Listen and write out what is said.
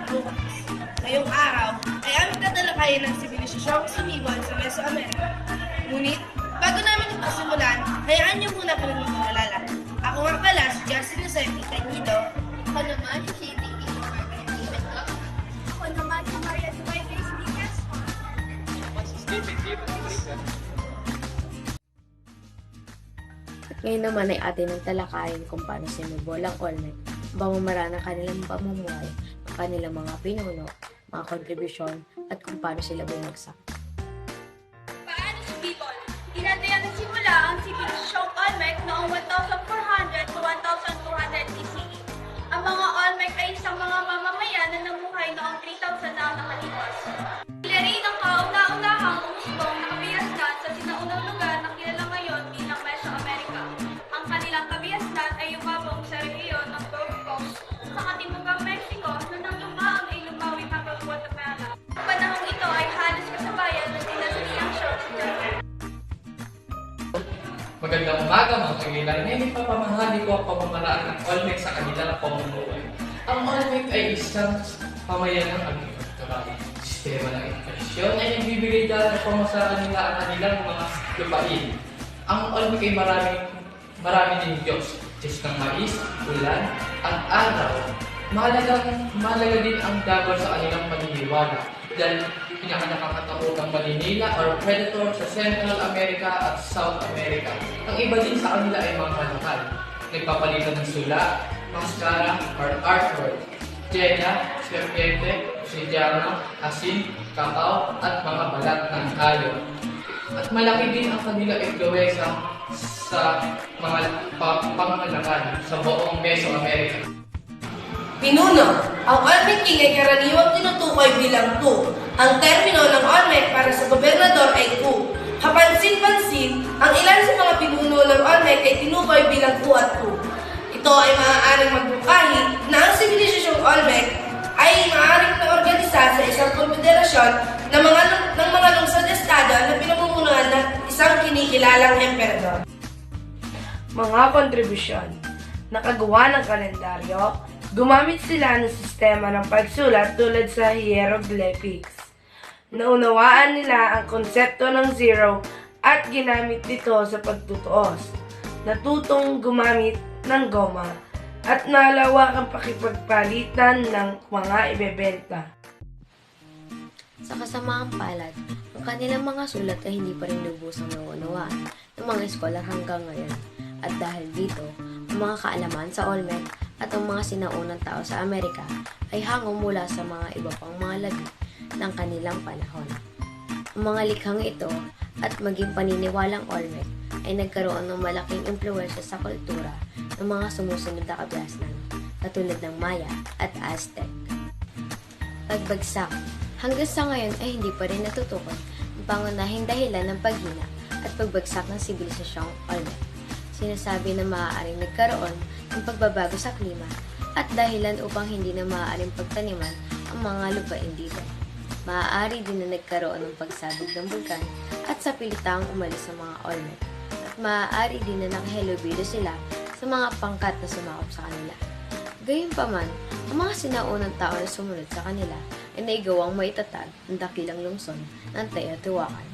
bukas. Ngayong araw ay aming tatalakayin ng sibilisasyong sumibol sa Mesoamerica. Ngunit, bago namin ito simulan, hayaan niyo muna kami magpaalala. Ako nga pala si Justin Giuseppe Tañido. Ako naman si JTP Margaret. Ako naman si Maria Dubai Diaz. At ngayon naman ay atin ang talakayin kung paano sinubol ang Olmec, ang pamamaraan ng kanilang pamumuhay, ng kanilang mga pinuno, mga kontribusyon, at kung paano sila bumagsak. Paano sumibol? Tinatayang nagsimula ang sibilisasyong Olmec noong 1400 to 1200 BCE. Ang mga Olmec ay isang mga mamamayan na namuhay noong 3,000 na ang nakalipas. Sila rin ang kauna-unahang umusbong na kabihasnan sa sinaunang lugar na kilala ngayon bilang Mesoamerica. Ang kanilang kabihasnan ay umabong sa rehiyon ng Gulf Coast sa katimugang Mexico na nang lumaang ay lumawit hanggang Guatemala. Ang panahong ito ay halos kasabayan ng dinastiyang Shang sa China. Magandang umaga mga kaibigan. Ngayon ipapamahagi ko ang pamamaraan ng Olmec sa kanilang pamumuhay. Ang Olmec ay isang pamayanang agrikultural. Sistema ng edukasyon ay nagbibigay dahil ng pamasaran nila ang kanilang mga lupain. Ang Olmec ay marami din Diyos. Diyos ng mais, ulan, at araw. Mahalaga din ang dagat sa kanilang paniniwala dahil pinakanak ang kataunang Maninila or Predator sa Central America at South America. Ang iba din sa kanila ay mga kalakal. Nagpapalitan ng sula, maskara, or artwork. Jenya, serpiente, obsidiano, asin, kakao, at mga balat ng hayop. At malaki din ang kanilang impluwensya sa mga pangangalakan sa buong Mesoamerica. Pinuno. Ang Olmec King ay karaniwang tinutukoy bilang ku. Ang termino ng Olmec para sa gobernador ay ku. Kapansin-pansin, ang ilan sa mga pinuno ng Olmec ay tinukoy bilang ku at ku. Ito ay maaaring magbukahi na ang sibilisasyong Olmec ay maaaring naorganisa sa isang konfederasyon ng mga lungsod-estado na pinamumunuan ng isang kinikilalang emperador. Mga kontribusyon. Nakagawa ng kalendaryo, gumamit sila ng sistema ng pagsulat tulad sa hieroglyphics. Naunawaan nila ang konsepto ng zero at ginamit dito sa pagtutuos. Natutong gumamit ng goma at nalawak ang pakipagpalitan ng mga ibebenta. Sa kasamaang palad, ang kanilang mga sulat ay hindi pa rin lubusang nauunawaan ng mga eskolar hanggang ngayon. At dahil dito, ang mga kaalaman sa Olmec at ang mga sinaunang tao sa Amerika ay hango mula sa mga iba pang mga labi ng kanilang panahon. Ang mga likhang ito at maging paniniwalang Olmec ay nagkaroon ng malaking impluwensya sa kultura ng mga sumusunod na kabihasnan katulad ng Maya at Aztec. Pagbagsak. Hanggang sa ngayon ay hindi pa rin natutukoy ang pangunahing dahilan ng paghina at pagbagsak ng sibilisasyong Olmec. Sinasabi na maaaring nagkaroon ng pagbabago sa klima at dahilan upang hindi na maaaring pagtaniman ang mga lupain dito. Maaari din na nagkaroon ng pagsabog ng bulkan at sa pilitang umalis sa mga Olmec. At maaari din na nakahalubilo sila sa mga pangkat na sumakop sa kanila. Gayunpaman, ang mga sinaunang tao na sumunod sa kanila ay naigawang maitatag ng dakilang lungsod ng Teotihuacan.